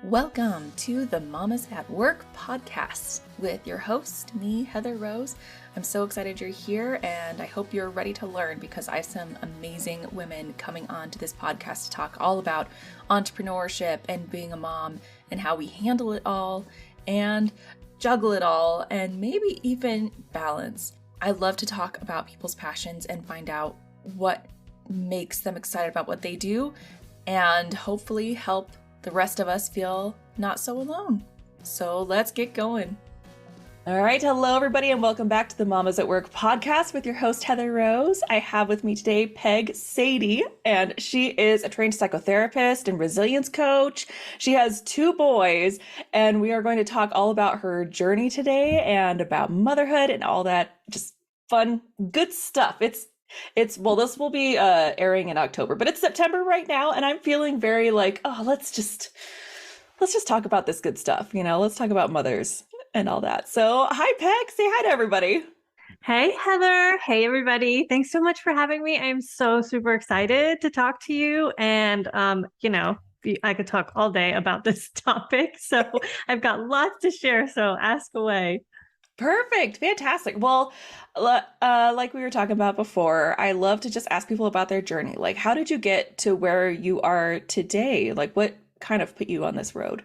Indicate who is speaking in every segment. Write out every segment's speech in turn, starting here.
Speaker 1: Welcome to the Mamas at Work podcast with your host, me, Heather Rose. I'm so excited you're here and I hope you're ready to learn because I have some amazing women coming on to this podcast to talk all about entrepreneurship and being a mom and how we handle it all and juggle it all and maybe even balance. I love to talk about people's passions and find out what makes them excited about what they do and hopefully help the rest of us feel not so alone. So let's get going. All right. Hello, everybody, and welcome back to the Mamas at Work podcast with your host, Heather Rose. I have with me today Peg Sadie, and she is a trained psychotherapist and resilience coach. She has 2 boys, and we are going to talk all about her journey today and about motherhood and all that just fun, good stuff. Well, this will be airing in October, but it's September right now, and I'm feeling very like, oh, let's just talk about this good stuff. Let's talk about mothers and all that. So, hi, Peg. Say hi to everybody.
Speaker 2: Hey, Heather. Hey, everybody. Thanks so much for having me. I'm so super excited to talk to you. And, I could talk all day about this topic. So I've got lots to share. So ask away.
Speaker 1: Perfect. Fantastic. Well, like we were talking about before, I love to just ask people about their journey. Like, how did you get to where you are today? Like, what kind of put you on this road?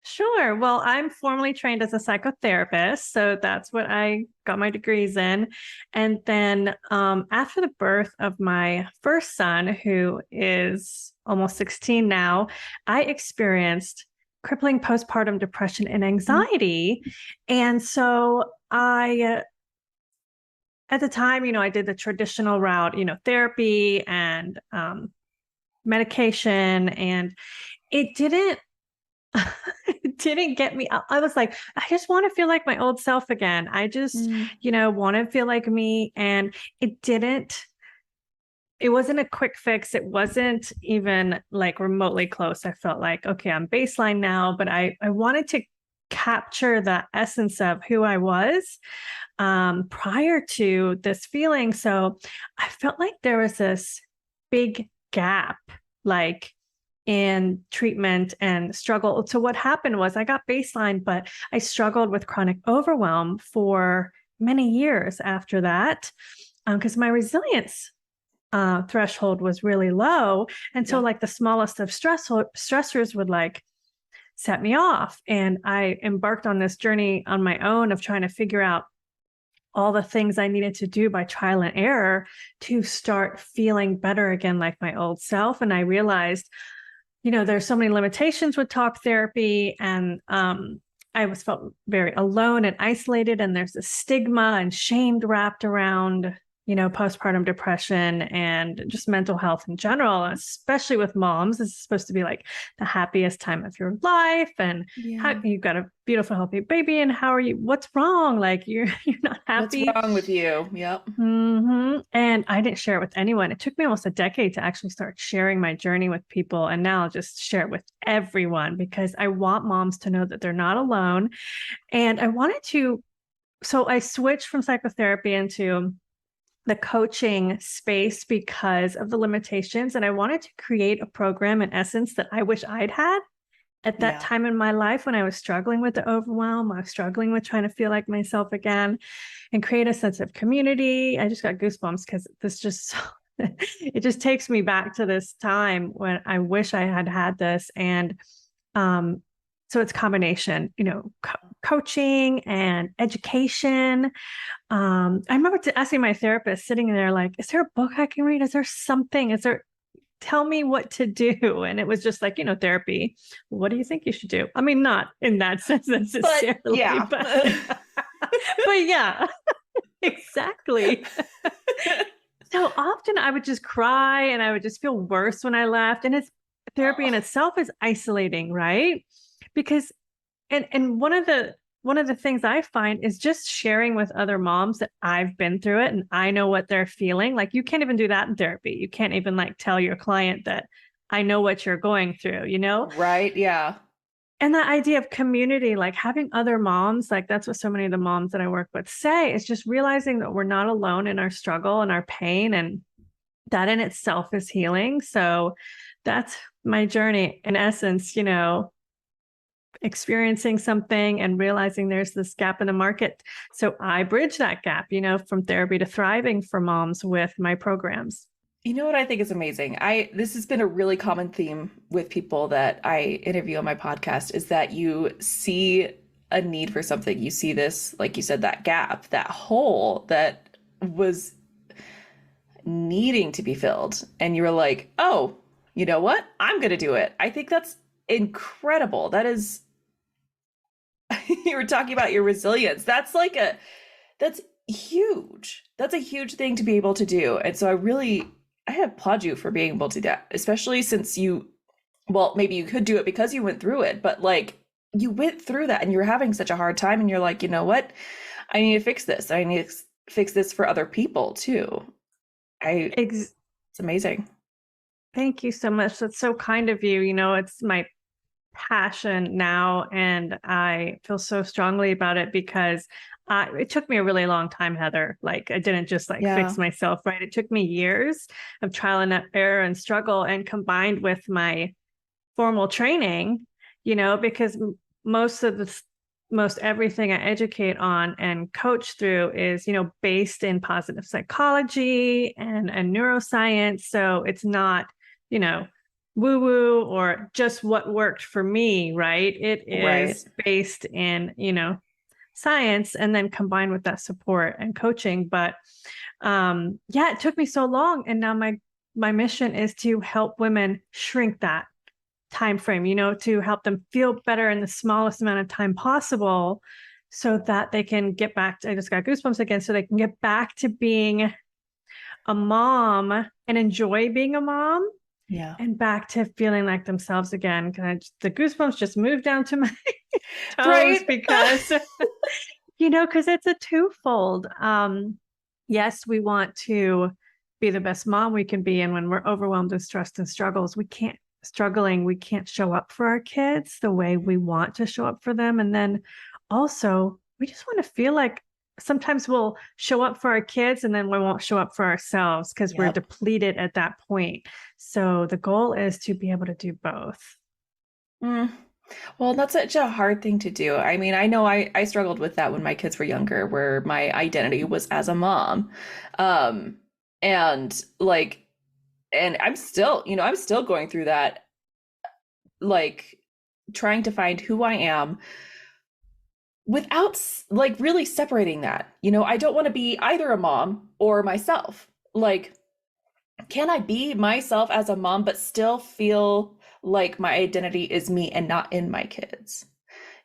Speaker 2: Sure. Well, I'm formally trained as a psychotherapist. So that's what I got my degrees in. And then after the birth of my first son, who is almost 16 now, I experienced crippling postpartum depression and anxiety. And so at the time, I did the traditional route, therapy and medication, and it didn't get me. I was like, I just want to feel like my old self again. I just, want to feel like me. And it wasn't a quick fix. It wasn't even like remotely close. I felt like, okay, I'm baseline now, but I wanted to capture the essence of who I was prior to this feeling. So I felt like there was this big gap, like in treatment and struggle. So what happened was I got baseline, but I struggled with chronic overwhelm for many years after that because my resilience threshold was really low. And so like the smallest of stressors would like set me off. And I embarked on this journey on my own of trying to figure out all the things I needed to do by trial and error to start feeling better again, like my old self. And I realized, there's so many limitations with talk therapy, and I felt very alone and isolated. And there's a stigma and shame wrapped around postpartum depression and just mental health in general, especially with moms. This is supposed to be like the happiest time of your life. And how you've got a beautiful, healthy baby. And how are you? What's wrong? Like you're not happy.
Speaker 1: What's wrong with you? Yep.
Speaker 2: Mm-hmm. And I didn't share it with anyone. It took me almost a decade to actually start sharing my journey with people. And now I'll just share it with everyone because I want moms to know that they're not alone. And so I switched from psychotherapy into the coaching space because of the limitations. And I wanted to create a program in essence that I wish I'd had at that time in my life when I was struggling with the overwhelm. I was struggling with trying to feel like myself again and create a sense of community. I just got goosebumps because it just takes me back to this time when I wish I had had this. And so it's combination, coaching and education. I remember asking my therapist, sitting there like, is there a book I can read? Is there something? Tell me what to do? And it was just like, therapy. What do you think you should do? I mean, not in that sense necessarily, but yeah, exactly. So often I would just cry and I would just feel worse when I left. And therapy in itself is isolating, right? Because, and one of the things I find is just sharing with other moms that I've been through it and I know what they're feeling. Like you can't even do that in therapy. You can't even like tell your client that I know what you're going through,
Speaker 1: Right. Yeah.
Speaker 2: And that idea of community, like having other moms, like that's what so many of the moms that I work with say, is just realizing that we're not alone in our struggle and our pain. And that in itself is healing. So that's my journey. In essence, experiencing something and realizing there's this gap in the market. So I bridge that gap, from therapy to thriving for moms with my programs.
Speaker 1: You know what I think is amazing? This has been a really common theme with people that I interview on my podcast is that you see a need for something. You see this, like you said, that gap, that hole that was needing to be filled. And you were like, oh, you know what? I'm going to do it. I think that's incredible. That is, you were talking about your resilience. That's huge. That's a huge thing to be able to do. And so I applaud you for being able to do that, especially since maybe you could do it because you went through it, but like you went through that and you were having such a hard time and you're like, you know what? I need to fix this. I need to fix this for other people too. It's amazing.
Speaker 2: Thank you so much. That's so kind of you. It's my passion now, and I feel so strongly about it because it took me a really long time, Heather. Like I didn't just fix myself, right? It took me years of trial and error and struggle, and combined with my formal training, because most everything I educate on and coach through is, based in positive psychology and neuroscience. So it's not, woo-woo or just what worked for me, right? It is based in, science, and then combined with that support and coaching. But it took me so long. And now my mission is to help women shrink that time frame, to help them feel better in the smallest amount of time possible so that they can get back to, I just got goosebumps again, so they can get back to being a mom and enjoy being a mom.
Speaker 1: Yeah.
Speaker 2: And back to feeling like themselves again. The goosebumps just moved down to my toes,
Speaker 1: right?
Speaker 2: Because, because it's a twofold. Yes, we want to be the best mom we can be. And when we're overwhelmed with stress and struggles, we can't show up for our kids the way we want to show up for them. And then also, we just want to feel like sometimes we'll show up for our kids and then we won't show up for ourselves because we're depleted at that point. So the goal is to be able to do both.
Speaker 1: Well, that's such a hard thing to do. I mean, I know I struggled with that when my kids were younger, where my identity was as a mom. And I'm still going through that, like trying to find who I am without really separating that. I don't want to be either a mom or myself. Like, can I be myself as a mom, but still feel like my identity is me and not in my kids?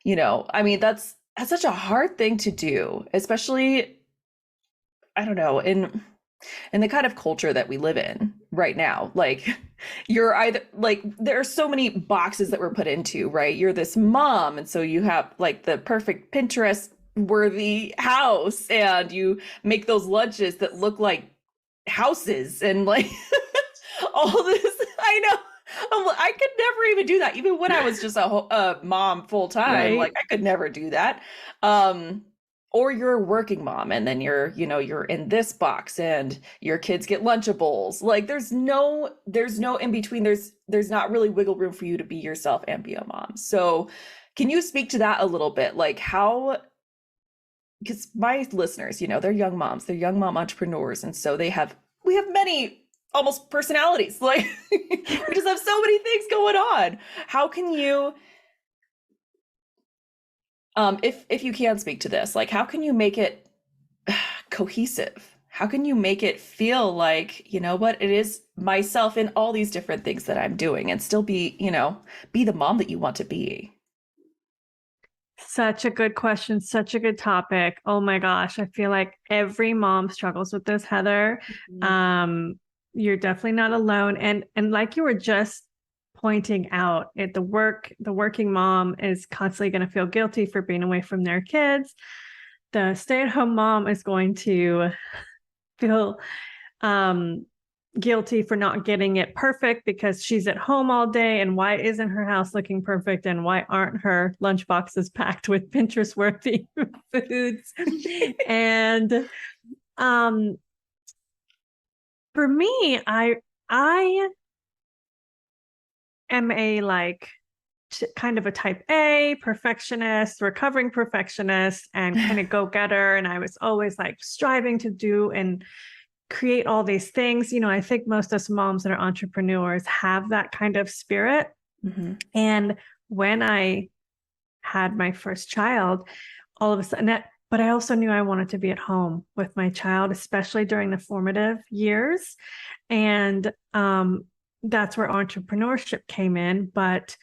Speaker 1: I mean, that's such a hard thing to do, especially, I don't know, in the kind of culture that we live in right now. Like, you're either there are so many boxes that we're put into, right? You're this mom, and so you have like the perfect Pinterest worthy house, and you make those lunches that look like houses and like all this. I know. I could never even do that, even when I was just a mom full time. Right. Like I could never do that. Or you're a working mom, and then you're in this box, and your kids get Lunchables. Like there's no in between. There's not really wiggle room for you to be yourself and be a mom. So, can you speak to that a little bit? Like how? Because my listeners, they're young moms, they're young mom entrepreneurs, and so we have many almost personalities. Like we just have so many things going on. How can you? If you can speak to this, like how can you make it cohesive? How can you make it feel like, what it is myself in all these different things that I'm doing, and still be the mom that you want to be?
Speaker 2: Such a good question. Such a good topic. Oh my gosh. I feel like every mom struggles with this, Heather. Mm-hmm. You're definitely not alone. And like you were just pointing out, the working mom is constantly going to feel guilty for being away from their kids. The stay-at-home mom is going to feel guilty for not getting it perfect because she's at home all day, and why isn't her house looking perfect, and why aren't her lunch boxes packed with Pinterest worthy foods? And for me, I am a kind of a type A perfectionist, recovering perfectionist, and kind of go-getter. And I was always like striving to do and create all these things. I think most of us moms that are entrepreneurs have that kind of spirit.
Speaker 1: Mm-hmm.
Speaker 2: And when I had my first child, all of a sudden, but I also knew I wanted to be at home with my child, especially during the formative years. And that's where entrepreneurship came in. But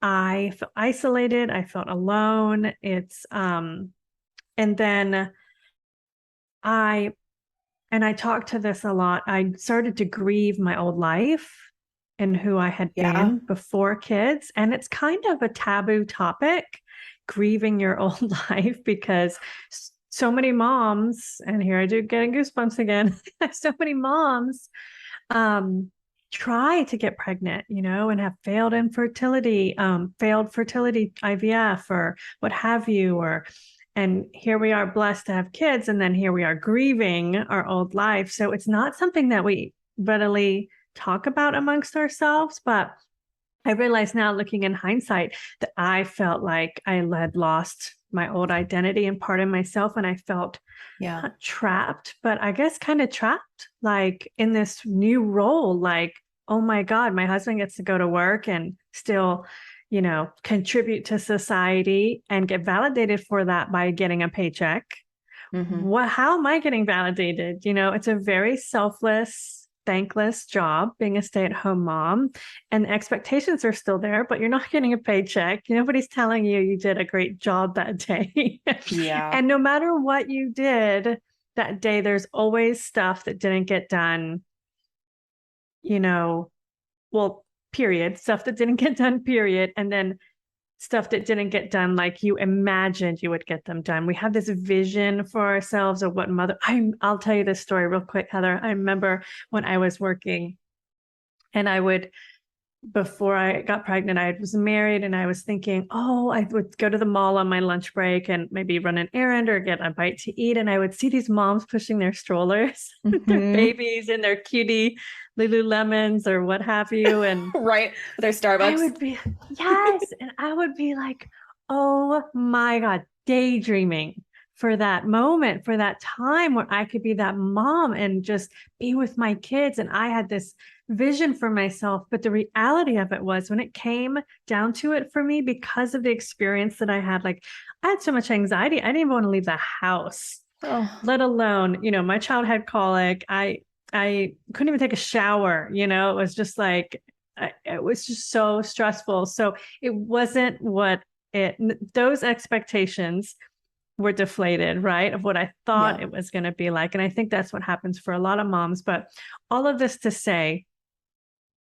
Speaker 2: I felt isolated. I felt alone. And then I talked to this a lot. I started to grieve my old life and who I had been before kids. And it's kind of a taboo topic, grieving your old life, because so many moms, and here I do getting goosebumps again, so many moms try to get pregnant, and have failed fertility IVF or what have you, and here we are blessed to have kids. And then here we are grieving our old life. So it's not something that we readily talk about amongst ourselves. But I realize now, looking in hindsight, that I felt like I had lost my old identity and part of myself. And I felt not trapped, but I guess kind of trapped, like in this new role, like, oh my God, my husband gets to go to work and still, contribute to society and get validated for that by getting a paycheck.
Speaker 1: Mm-hmm.
Speaker 2: How am I getting validated? It's a very selfless, thankless job being a stay-at-home mom, and the expectations are still there, but you're not getting a paycheck. Nobody's telling you did a great job that day.
Speaker 1: Yeah.
Speaker 2: And no matter what you did that day, there's always stuff that didn't get done, period, stuff that didn't get done, period. And then stuff that didn't get done like you imagined you would get them done. We have this vision for ourselves of what I'll tell you this story real quick, Heather. I remember when I was working, and before I got pregnant, I was married, and I was thinking, I would go to the mall on my lunch break and maybe run an errand or get a bite to eat. And I would see these moms pushing their strollers, their babies in their cutie Lululemons or what have you. And
Speaker 1: right. Their Starbucks.
Speaker 2: I would be, yes. And I would be like, oh my God, daydreaming for that moment, for that time where I could be that mom and just be with my kids. And I had this vision for myself. But the reality of it was, when it came down to it for me, because of the experience that I had, like I had so much anxiety, I didn't even want to leave the house, let alone, my child had colic. I couldn't even take a shower, it was just like, it was just so stressful. So it wasn't those expectations were deflated, right? Of what I thought it was going to be like. And I think that's what happens for a lot of moms. But all of this to say,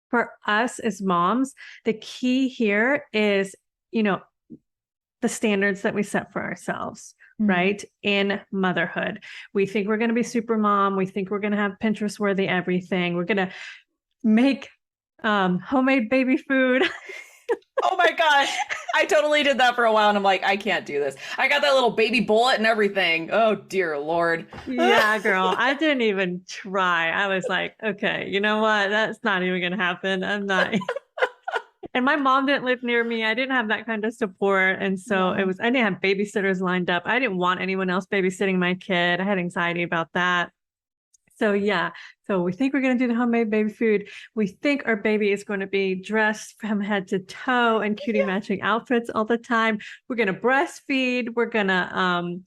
Speaker 2: for us as moms, the key here is, the standards that we set for ourselves, right? In motherhood. We think we're going to be super mom. We think we're going to have Pinterest worthy everything. We're going to make homemade baby food.
Speaker 1: Oh my gosh. I totally did that for a while, and I'm like, I can't do this. I got that little baby bullet and everything. Oh dear Lord.
Speaker 2: Yeah, girl. I didn't even try. I was like, okay, you know what? That's not even going to happen. I'm not. And my mom didn't live near me. I didn't have that kind of support. And so I didn't have babysitters lined up. I didn't want anyone else babysitting my kid. I had anxiety about that. So so we think we're going to do the homemade baby food. We think our baby is going to be dressed from head to toe in cutie matching outfits all the time. We're going to breastfeed. We're going to,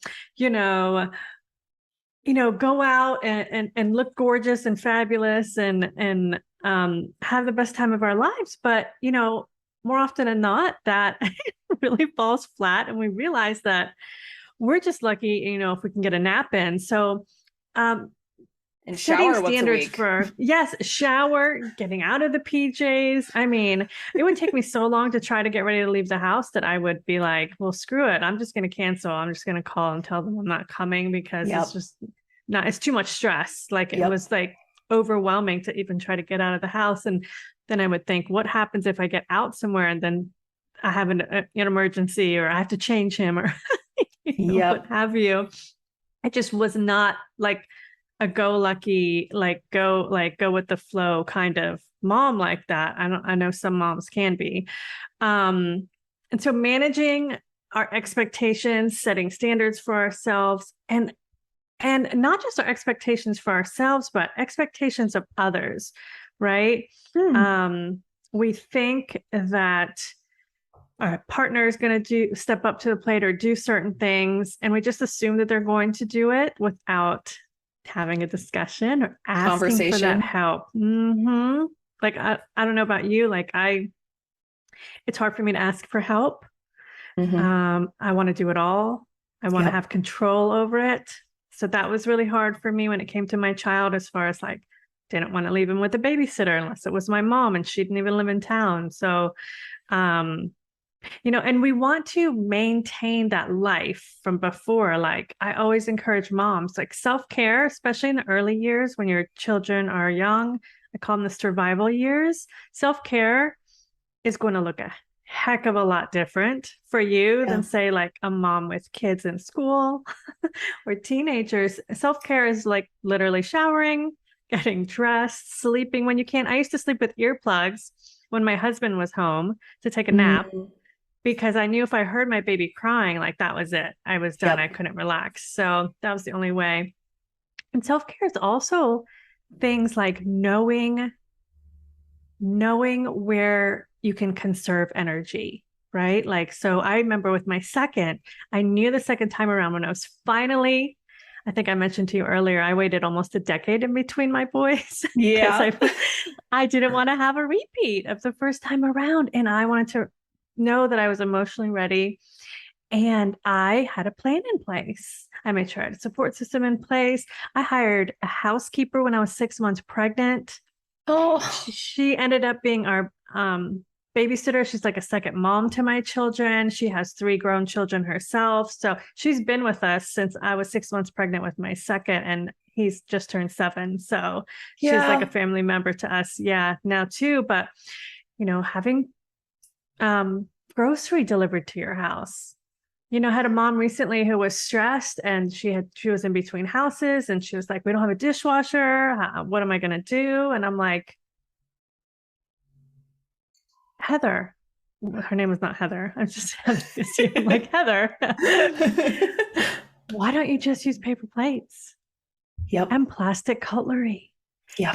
Speaker 2: go out and look gorgeous and fabulous and have the best time of our lives. But, more often than not, that really falls flat. And we realize that we're just lucky, if we can get a nap in. So,
Speaker 1: and shower once a week.
Speaker 2: Shower, getting out of the PJs. I mean, it would take me so long to try to get ready to leave the house that I would be like, well, screw it. I'm just going to cancel. I'm just going to call and tell them I'm not coming, because it's just it's too much stress. Like it was like overwhelming to even try to get out of the house. And then I would think, what happens if I get out somewhere and then I have an emergency, or I have to change him, or what have you. It just was not like a go lucky, go with the flow kind of mom like that. I know some moms can be. And so managing our expectations, setting standards for ourselves, and not just our expectations for ourselves, but expectations of others, right? We think that our partner is going to step up to the plate or do certain things, and we just assume that they're going to do it without having a discussion or asking for that help. Like, I don't know about you, like it's hard for me to ask for help. I want to do it all. I want to have control over it. So that was really hard for me when it came to my child, as far as like, didn't want to leave him with a babysitter unless it was my mom, and she didn't even live in town. So, and we want to maintain that life from before. Like, I always encourage moms, like, self-care, especially in the early years when your children are young. I call them the survival years. Self-care is going to look a heck of a lot different for you than, say, like a mom with kids in school or teenagers. Self-care is like literally showering, getting dressed, sleeping when you can. I used to sleep with earplugs when my husband was home to take a nap, because I knew if I heard my baby crying, like, that was it. I was done. I couldn't relax. So that was the only way. And self-care is also things like knowing where you can conserve energy, right? Like, so I remember with my second, I knew the second time around when I was finally, I think I mentioned to you earlier, I waited almost a decade in between my boys. I didn't want to have a repeat of the first time around. And I wanted to know that I was emotionally ready. And I had a plan in place. I made sure I had a support system in place. I hired a housekeeper when I was 6 months pregnant. She ended up being our babysitter. She's like a second mom to my children. She has 3 grown children herself. So she's been with us since I was 6 months pregnant with my second, and he's just turned 7. So she's like a family member to us. Yeah, now too. But, having grocery delivered to your house. Had a mom recently who was stressed, and she was in between houses, and she was like, we don't have a dishwasher. What am I going to do? And I'm like, Heather. Her name was not Heather. I'm just like, Heather, why don't you just use paper plates? And plastic cutlery.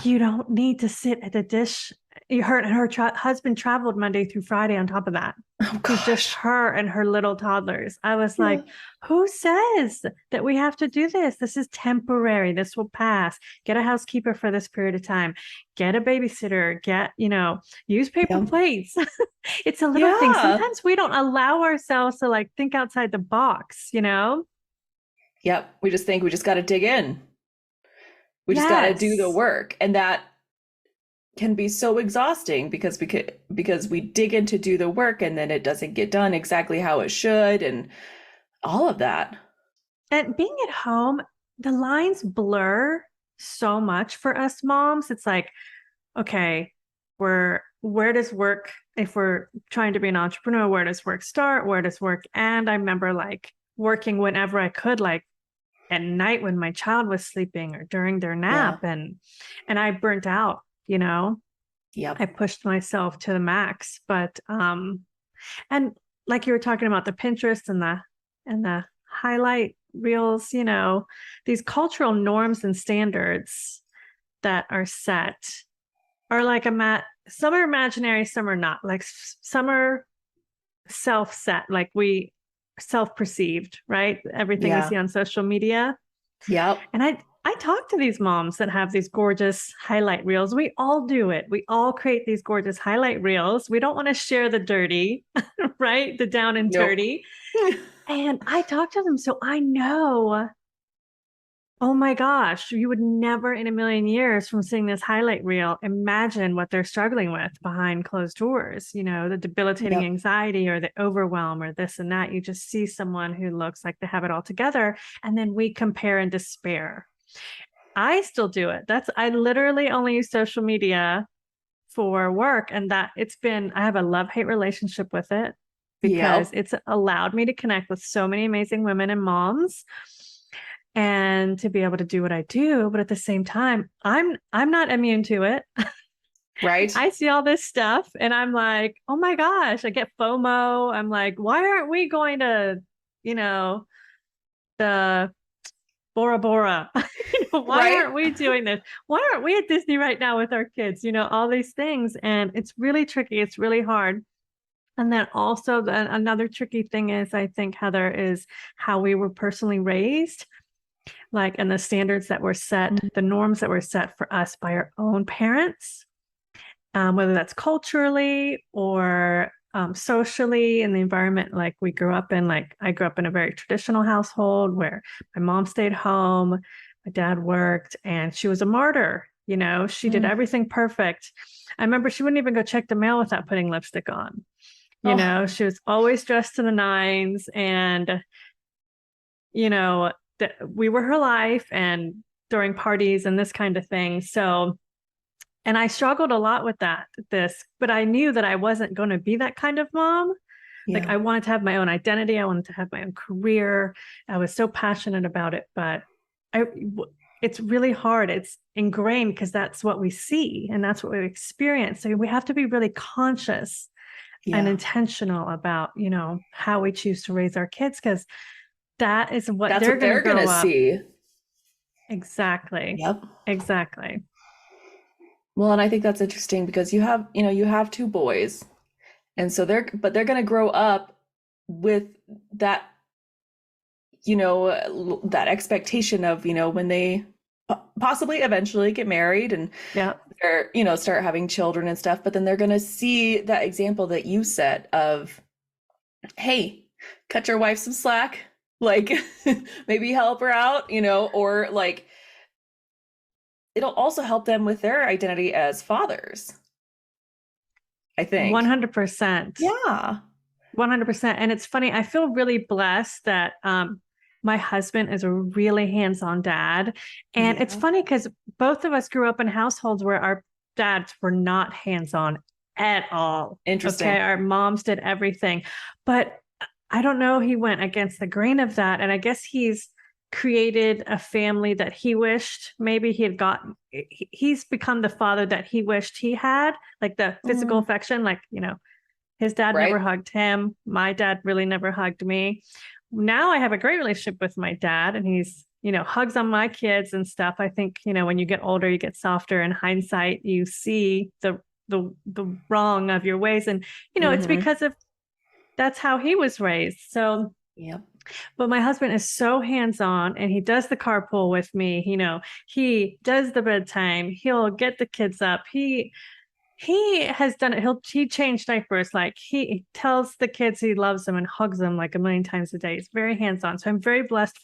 Speaker 2: You don't need to sit at the dish. Her husband traveled Monday through Friday on top of that. It's just her and her little toddlers. I was like, who says that we have to do this? This is temporary. This will pass. Get a housekeeper for this period of time. Get a babysitter. Use paper plates. It's a little thing. Sometimes we don't allow ourselves to like think outside the box,
Speaker 1: Yep. We just think we just got to dig in. We just got to do the work. And that can be so exhausting because we dig in to do the work, and then it doesn't get done exactly how it should, and all of that.
Speaker 2: And being at home, the lines blur so much for us moms. It's like, okay, where does work, if we're trying to be an entrepreneur, where does work start? Where does work end? I remember like working whenever I could, like at night when my child was sleeping or during their nap. And I burnt out, I pushed myself to the max. But and like you were talking about the Pinterest and the highlight reels, these cultural norms and standards that are set are like some are imaginary, some are not. Like some are self-set, like we self-perceived, right? Everything we see on social media. And I talk to these moms that have these gorgeous highlight reels. We all do it. We all create these gorgeous highlight reels. We don't want to share the dirty, right? The down and dirty. And I talk to them, so I know, oh my gosh, you would never in a million years from seeing this highlight reel imagine what they're struggling with behind closed doors, the debilitating anxiety or the overwhelm or this and that. You just see someone who looks like they have it all together, and then we compare and despair. I still do it. I literally only use social media for work, and I have a love-hate relationship with it because it's allowed me to connect with so many amazing women and moms, and to be able to do what I do. But at the same time, I'm not immune to it.
Speaker 1: Right.
Speaker 2: I see all this stuff and I'm like, oh my gosh, I get FOMO. I'm like, why aren't we going to, you know, the Bora Bora? Why
Speaker 1: Right.
Speaker 2: aren't we doing this? Why aren't we at Disney right now with our kids? All these things. And it's really tricky. It's really hard. And then also another tricky thing is, I think, Heather, is how we were personally raised, like, and the standards that were set, the norms that were set for us by our own parents, whether that's culturally or socially in the environment like we grew up in. Like I grew up in a very traditional household where my mom stayed home, my dad worked, and she was a martyr. She did everything perfect. I remember she wouldn't even go check the mail without putting lipstick on. She was always dressed to the nines, and we were her life, and during parties and this kind of thing. So, and I struggled a lot with but I knew that I wasn't going to be that kind of mom.
Speaker 1: Yeah.
Speaker 2: Like I wanted to have my own identity. I wanted to have my own career. I was so passionate about it, but it's really hard. It's ingrained because that's what we see and that's what we experience. So we have to be really conscious and intentional about, how we choose to raise our kids, because that is what they're going to
Speaker 1: see.
Speaker 2: Exactly.
Speaker 1: Yep.
Speaker 2: Exactly.
Speaker 1: Well, and I think that's interesting because you have two boys, and so they're going to grow up with that, that expectation of, when they possibly eventually get married and they're, start having children and stuff, but then they're going to see that example that you set of, hey, cut your wife some slack, like maybe help her out, or like it'll also help them with their identity as fathers, I think.
Speaker 2: 100%.
Speaker 1: Yeah.
Speaker 2: 100%. And it's funny, I feel really blessed that my husband is a really hands-on dad. And it's funny because both of us grew up in households where our dads were not hands-on at all.
Speaker 1: Interesting.
Speaker 2: Okay, our moms did everything. But I don't know, he went against the grain of that. And I guess he's created a family that he wished maybe he had gotten. He's become the father that he wished he had, like the physical affection, like, his dad never hugged him. My dad really never hugged me. Now I have a great relationship with my dad, and he's, hugs on my kids and stuff. I think, when you get older, you get softer. In hindsight, you see the wrong of your ways. And, it's because of that's how he was raised. So, but my husband is so hands-on, and he does the carpool with me. He does the bedtime. He'll get the kids up. He has done it. He changed diapers. Like he tells the kids he loves them and hugs them like a million times a day. It's very hands-on. So I'm very blessed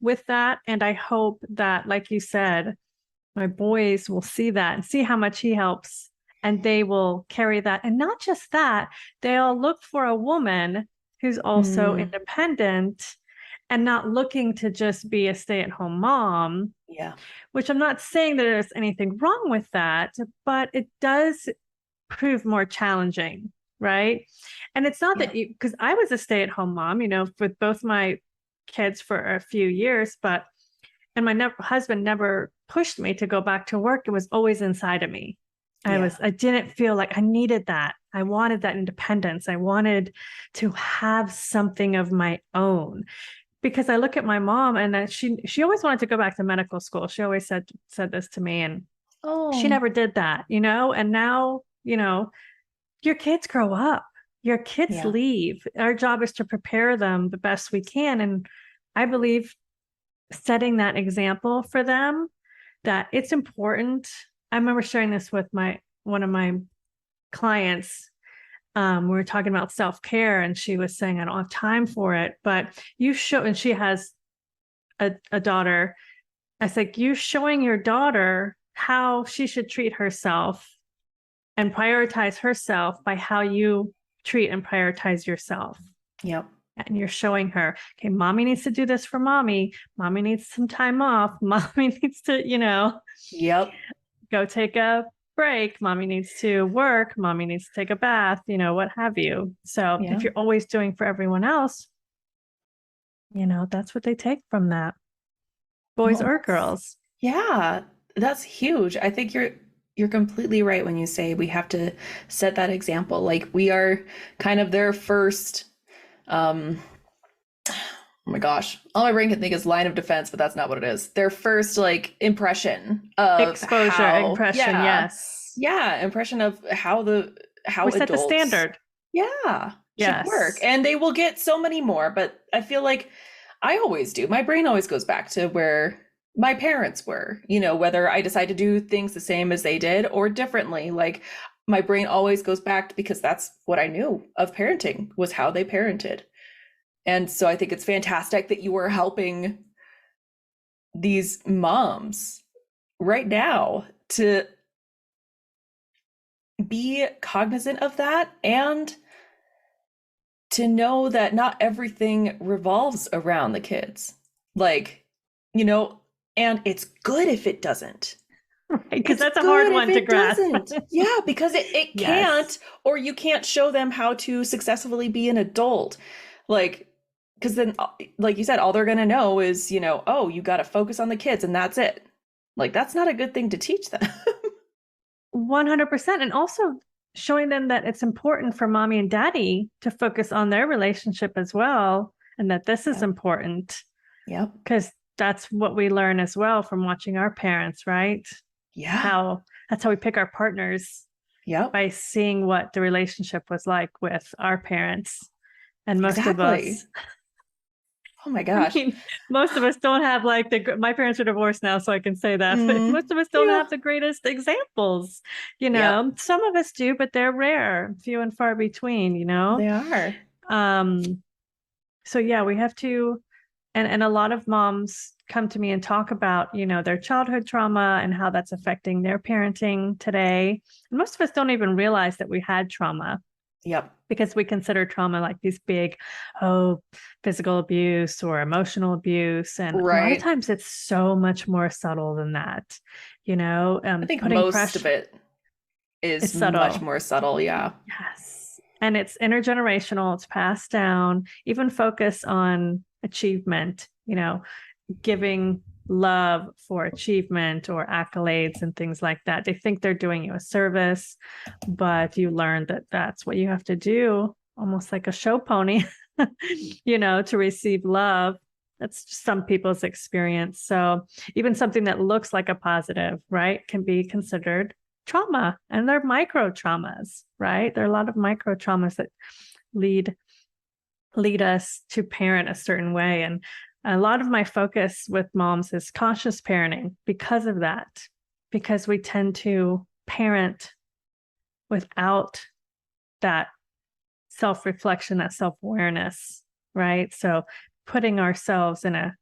Speaker 2: with that. And I hope that, like you said, my boys will see that and see how much he helps, and they will carry that. And not just that, they'll look for a woman who's also independent and not looking to just be a stay-at-home mom.
Speaker 1: Yeah.
Speaker 2: Which I'm not saying that there's anything wrong with that, but it does prove more challenging, right? And it's not that because I was a stay-at-home mom, with both my kids for a few years, and my husband never pushed me to go back to work. It was always inside of me. I didn't feel like I needed that. I wanted that independence. I wanted to have something of my own. Because I look at my mom, and she always wanted to go back to medical school. She always said this to me, and she never did that, And now, your kids grow up, your kids leave. Our job is to prepare them the best we can. And I believe setting that example for them, that it's important. I remember sharing this with one of my clients. We were talking about self-care, and she was saying, I don't have time for it, but and she has a daughter. I was like, you showing your daughter how she should treat herself and prioritize herself by how you treat and prioritize yourself.
Speaker 1: Yep.
Speaker 2: And you're showing her, okay, mommy needs to do this for mommy. Mommy needs some time off. Mommy needs to, go take a break. Mommy needs to work. Mommy needs to take a bath, what have you. So if you're always doing for everyone else, that's what they take from that. Boys or girls.
Speaker 1: Yeah, that's huge. I think You're completely right when you say we have to set that example. Like we are kind of their first, um, oh my gosh, all my brain can think is line of defense, but that's not what it is. Their first like impression of
Speaker 2: Exposure,
Speaker 1: how,
Speaker 2: impression,
Speaker 1: yeah,
Speaker 2: yes.
Speaker 1: yeah, impression of how
Speaker 2: We set the
Speaker 1: adults,
Speaker 2: standard.
Speaker 1: yeah, should work.
Speaker 2: Yes.
Speaker 1: And they will get so many more, but I feel like I always do. My brain always goes back to where my parents were, whether I decide to do things the same as they did or differently. Like my brain always goes back because that's what I knew of parenting was how they parented. And so I think it's fantastic that you are helping these moms right now to be cognizant of that and to know that not everything revolves around the kids. Like, and it's good if it doesn't.
Speaker 2: Right, because
Speaker 1: It's
Speaker 2: that's a hard
Speaker 1: good if
Speaker 2: one to
Speaker 1: it
Speaker 2: grasp.
Speaker 1: doesn't. Yeah, because it
Speaker 2: Yes.
Speaker 1: can't, or you can't show them how to successfully be an adult. Like, because then, like you said, all they're going to know is, oh, you got to focus on the kids and that's it. Like, that's not a good thing to teach them.
Speaker 2: 100%. And also showing them that it's important for mommy and daddy to focus on their relationship as well, and that this is important.
Speaker 1: Yep.
Speaker 2: Because that's what we learn as well from watching our parents, right?
Speaker 1: Yeah.
Speaker 2: That's how we pick our partners.
Speaker 1: Yep.
Speaker 2: By seeing what the relationship was like with our parents. And most of
Speaker 1: Exactly.
Speaker 2: us,
Speaker 1: oh my gosh.
Speaker 2: Most of us don't have like my parents are divorced now, so I can say that. But most of us don't have the greatest examples.
Speaker 1: Yep.
Speaker 2: Some of us do, but they're rare, few and far between.
Speaker 1: They are.
Speaker 2: So yeah, we have to, and a lot of moms come to me and talk about their childhood trauma and how that's affecting their parenting today. And most of us don't even realize that we had trauma.
Speaker 1: Yep.
Speaker 2: Because we consider trauma like these big, physical abuse or emotional abuse. And a lot of times it's so much more subtle than that.
Speaker 1: I think most of it is much more subtle. Yeah.
Speaker 2: Yes. And it's intergenerational, it's passed down, even focus on achievement, giving love for achievement or accolades and things like that. They think they're doing you a service, but you learn that that's what you have to do, almost like a show pony, to receive love. That's just some people's experience. So even something that looks like a positive, right, can be considered trauma, and they're micro traumas, right? There are a lot of micro traumas that lead us to parent a certain way. And a lot of my focus with moms is conscious parenting because of that, because we tend to parent without that self-reflection, that self-awareness, right? So putting ourselves in a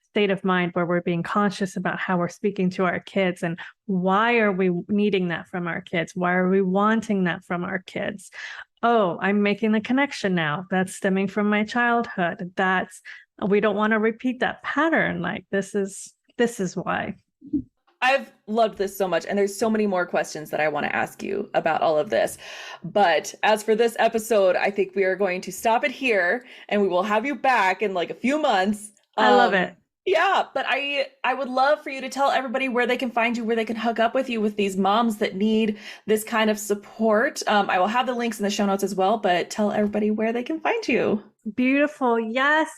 Speaker 2: state of mind where we're being conscious about how we're speaking to our kids and why are we needing that from our kids? Why are we wanting that from our kids? Oh, I'm making the connection now. That's stemming from my childhood. We don't want to repeat that pattern. Like this is why.
Speaker 1: I've loved this so much, and there's so many more questions that I want to ask you about all of this. But as for this episode, I think we are going to stop it here, and we will have you back in like a few months.
Speaker 2: I love it.
Speaker 1: Yeah, but I would love for you to tell everybody where they can find you, where they can hook up with you with these moms that need this kind of support. I will have the links in the show notes as well, but tell everybody where they can find you.
Speaker 2: Beautiful. Yes.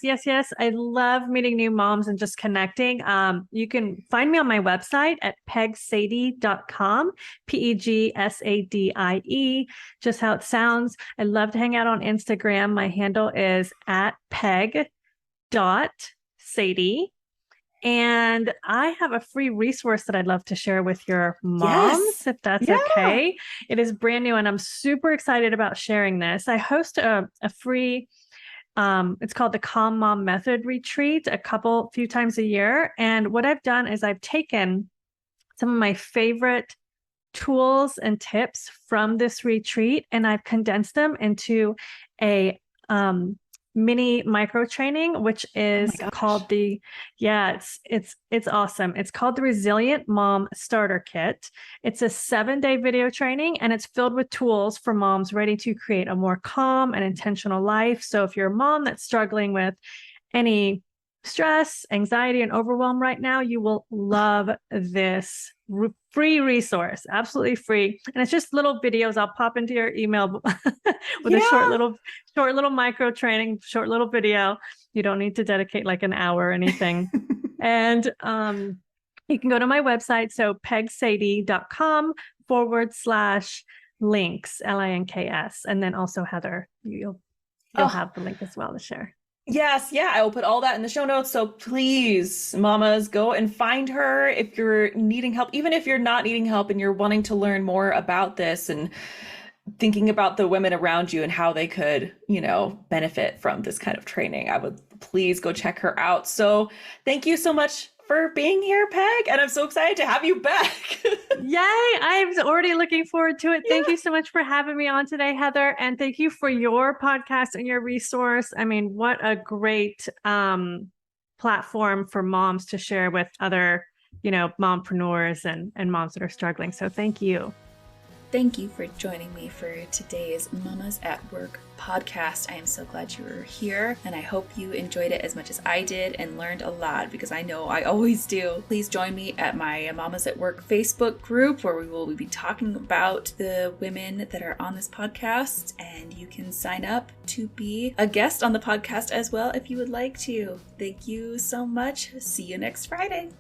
Speaker 2: I love meeting new moms and just connecting. You can find me on my website at pegsadie.com, PEGSADIE, just how it sounds. I love to hang out on Instagram. My handle is at peg.sadie. And I have a free resource that I'd love to share with your moms, if that's okay. It is brand new, and I'm super excited about sharing this. I host a free, it's called the Calm Mom Method Retreat, few times a year. And what I've done is I've taken some of my favorite tools and tips from this retreat, and I've condensed them into a mini micro training, which is called it's awesome. It's called the Resilient Mom Starter Kit. It's a 7-day video training, and it's filled with tools for moms ready to create a more calm and intentional life. So if you're a mom that's struggling with any stress, anxiety, and overwhelm right now, you will love this free resource, absolutely free. And it's just little videos. I'll pop into your email with a short little micro training, short little video. You don't need to dedicate like an hour or anything. And you can go to my website. So pegsadie.com/links, LINKS. And then also Heather, you'll have the link as well to share.
Speaker 1: Yes. Yeah. I will put all that in the show notes. So please, mamas, go and find her if you're needing help, even if you're not needing help and you're wanting to learn more about this and thinking about the women around you and how they could, benefit from this kind of training. I would please go check her out. So thank you so much for being here, Peg. And I'm so excited to have you back.
Speaker 2: Yay. I'm already looking forward to it. Thank you so much for having me on today, Heather. And thank you for your podcast and your resource. I mean, what a great platform for moms to share with other, mompreneurs and moms that are struggling. So thank you.
Speaker 1: Thank you for joining me for today's Mamas at Work podcast. I am so glad you were here, and I hope you enjoyed it as much as I did and learned a lot, because I know I always do. Please join me at my Mamas at Work Facebook group, where we will be talking about the women that are on this podcast, and you can sign up to be a guest on the podcast as well if you would like to. Thank you so much. See you next Friday.